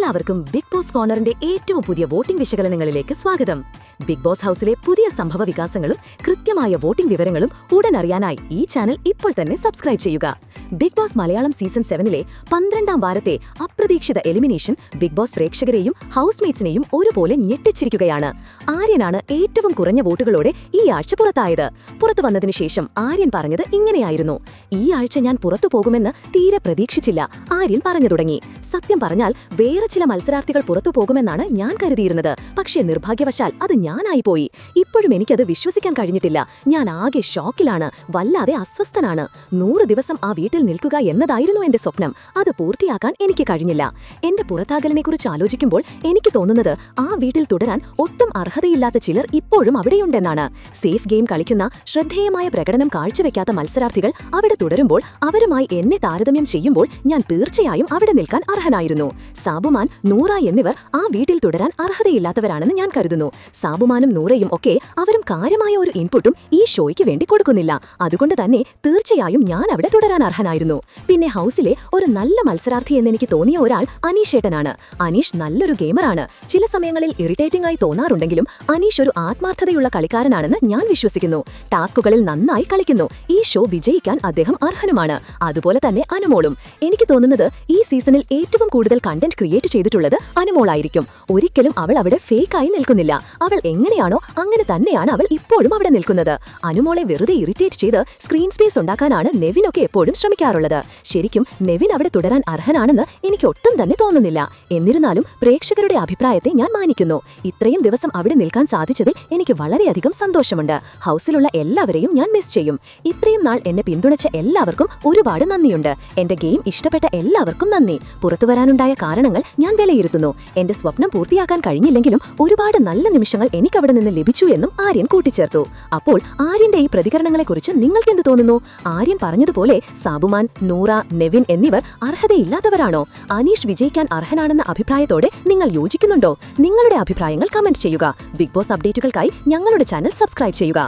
എല്ലാവർക്കും big boss കോർണറിന്റെ ഏറ്റവും പുതിയ വോട്ടിംഗ് വിശകലനങ്ങളിലേക്ക് സ്വാഗതം. ബിഗ് ബോസ് ഹൗസിലെ പുതിയ സംഭവ വികാസങ്ങളും കൃത്യമായ വോട്ടിംഗ് വിവരങ്ങളും ഉടൻ അറിയാനായി ഈ ചാനൽ ഇപ്പോൾ തന്നെ സബ്സ്ക്രൈബ് ചെയ്യുക. ബിഗ് ബോസ് മലയാളം സീസൺ 7-ലെ 12ാം വാരത്തെ അപ്രതീക്ഷിത എലിമിനേഷൻ ബിഗ് ബോസ് പ്രേക്ഷകരെയും ഹൗസ്മേറ്റ്സിനെയും ഒരുപോലെ ഞെട്ടിച്ചിരിക്കുകയാണ്. ആര്യനാണ് ഏറ്റവും കുറഞ്ഞ വോട്ടുകളോടെ ഈ ആഴ്ച പുറത്തായത്. പുറത്തു വന്നതിനു ശേഷം ആര്യൻ പറഞ്ഞത് ഇങ്ങനെയായിരുന്നു: ഈ ആഴ്ച ഞാൻ പുറത്തു പോകുമെന്ന് തീരെ പ്രതീക്ഷിച്ചില്ല. ആര്യൻ പറഞ്ഞു തുടങ്ങി: സത്യം പറഞ്ഞാൽ വേറെ ചില മത്സരാർത്ഥികൾ പുറത്തു പോകുമെന്നാണ് ഞാൻ കരുതിയിരുന്നത്. പക്ഷേ നിർഭാഗ്യവശാൽ അത് ഞാനായിപ്പോയി. ഇപ്പോഴും എനിക്കത് വിശ്വസിക്കാൻ കഴിഞ്ഞിട്ടില്ല. ഞാൻ ആകെ ഷോക്കിലാണ്. വല്ലാതെ അസ്വസ്ഥനാണ്. 100 ദിവസം ആ വീട്ടിൽ നിൽക്കുക എന്നതായിരുന്നു എന്റെ സ്വപ്നം. അത് പൂർത്തിയാക്കാൻ എനിക്ക് കഴിഞ്ഞില്ല. എന്റെ പുറത്താകലിനെക്കുറിച്ച് ആലോചിക്കുമ്പോൾ എനിക്ക് തോന്നുന്നത് ആ വീട്ടിൽ തുടരാൻ ഒട്ടും അർഹതയില്ലാത്ത ചിലർ ഇപ്പോഴും അവിടെയുണ്ടെന്നാണ്. സേഫ് ഗെയിം കളിക്കുന്ന, ശ്രദ്ധേയമായ പ്രകടനം കാഴ്ചവെക്കാത്ത മത്സരാർത്ഥികൾ അവിടെ തുടരുമ്പോൾ അവരുമായി എന്നെ താരതമ്യം ചെയ്യുമ്പോൾ ഞാൻ തീർച്ചയായും അവിടെ നിൽക്കാൻ അർഹനായിരുന്നു. സാബുമാൻ, നൂറ എന്നിവർ ആ വീട്ടിൽ തുടരാൻ അർഹതയില്ലാത്തവരാണെന്ന് ഞാൻ കരുതുന്നു. സാബുമാനും നൂറയും ഒക്കെ അവരും കാര്യമായ ഒരു ഇൻപുട്ടും ഈ ഷോയ്ക്ക് വേണ്ടി കൊടുക്കുന്നില്ല. അതുകൊണ്ട് തന്നെ തീർച്ചയായും ഞാൻ അവിടെ തുടരാൻ അർഹനായിരുന്നു. പിന്നെ ഹൗസിലെ ഒരു നല്ല മത്സരാർത്ഥി എന്നെനിക്ക് തോന്നിയ ഒരാൾ അനീഷ് ഏട്ടനാണ്. അനീഷ് നല്ലൊരു ഗെയിമറാണ്. ചില സമയങ്ങളിൽ ഇറിറ്റേറ്റിംഗ് ആയി തോന്നാറുണ്ടെങ്കിലും അനീഷ് ഒരു ആത്മാർത്ഥതയുള്ള കളിക്കാരനാണെന്ന് ഞാൻ വിശ്വസിക്കുന്നു. ടാസ്കുകളിൽ നന്നായി കളിക്കുന്നു. ഈ ഷോ വിജയിക്കാൻ അദ്ദേഹം അർഹനുമാണ്. അതുപോലെ തന്നെ അനുമോളും. എനിക്ക് തോന്നുന്നത് ഈ സീസണിൽ ഏറ്റവും കൂടുതൽ കണ്ടന്റ് ക്രിയേറ്റ് ചെയ്തിട്ടുള്ളത് അനുമോളായിരിക്കും. ഒരിക്കലും അവൾ അവിടെ ഫേക്കായി നിൽക്കുന്നില്ല. അവൾ എങ്ങനെയാണോ അങ്ങനെ തന്നെയാണ് അവൾ ഇപ്പോഴും അവിടെ നിൽക്കുന്നത്. അനുമോളെ വെറുതെ ഇറിറ്റേറ്റ് ചെയ്ത് സ്ക്രീൻ സ്പേസ് ഉണ്ടാക്കാനാണ് നെവിനൊക്കെ എപ്പോഴും ശ്രമിക്കാറുള്ളത്. ശരിക്കും നെവിൻ അവിടെ തുടരാൻ അർഹനാണെന്ന് എനിക്ക് ഒട്ടും തന്നെ തോന്നുന്നില്ല. എന്നിരുന്നാലും പ്രേക്ഷകരുടെ അഭിപ്രായത്തെ ഞാൻ മാനിക്കുന്നു. ഇത്രയും ദിവസം അവിടെ നിൽക്കാൻ സാധിച്ചതിൽ എനിക്ക് വളരെയധികം സന്തോഷമുണ്ട്. ഹൗസിലുള്ള എല്ലാവരെയും ഞാൻ മിസ് ചെയ്യും. ഇത്രയും നാൾ എന്നെ പിന്തുണച്ച എല്ലാവർക്കും ഒരുപാട് നന്ദിയുണ്ട്. എന്റെ ഗെയിം ഇഷ്ടപ്പെട്ട എല്ലാവർക്കും നന്ദി. പുറത്തുവരാനുണ്ടായ കാരണങ്ങൾ ഞാൻ വിലയിരുത്തുന്നു. എന്റെ സ്വപ്നം പൂർത്തിയാക്കാൻ കഴിഞ്ഞില്ലെങ്കിലും ഒരുപാട് നല്ല നിമിഷങ്ങൾ എനിക്കവിടെ നിന്ന് ലഭിച്ചു എന്നും ആര്യൻ കൂട്ടിച്ചേർത്തു. അപ്പോൾ ആര്യന്റെ ഈ പ്രതികരണങ്ങളെക്കുറിച്ച് നിങ്ങൾക്കെന്ത് തോന്നുന്നു? ആര്യൻ പറഞ്ഞതുപോലെ സാബുമാൻ, നൂറ, നെവിൻ എന്നിവർ അർഹതയില്ലാത്തവരാണോ? അനീഷ് വിജയിക്കാൻ അർഹനാണെന്ന അഭിപ്രായത്തോടെ നിങ്ങൾ യോജിക്കുന്നുണ്ടോ? നിങ്ങളുടെ അഭിപ്രായങ്ങൾ കമന്റ് ചെയ്യുക. ബിഗ് ബോസ് അപ്ഡേറ്റുകൾക്കായി ഞങ്ങളുടെ ചാനൽ സബ്സ്ക്രൈബ് ചെയ്യുക.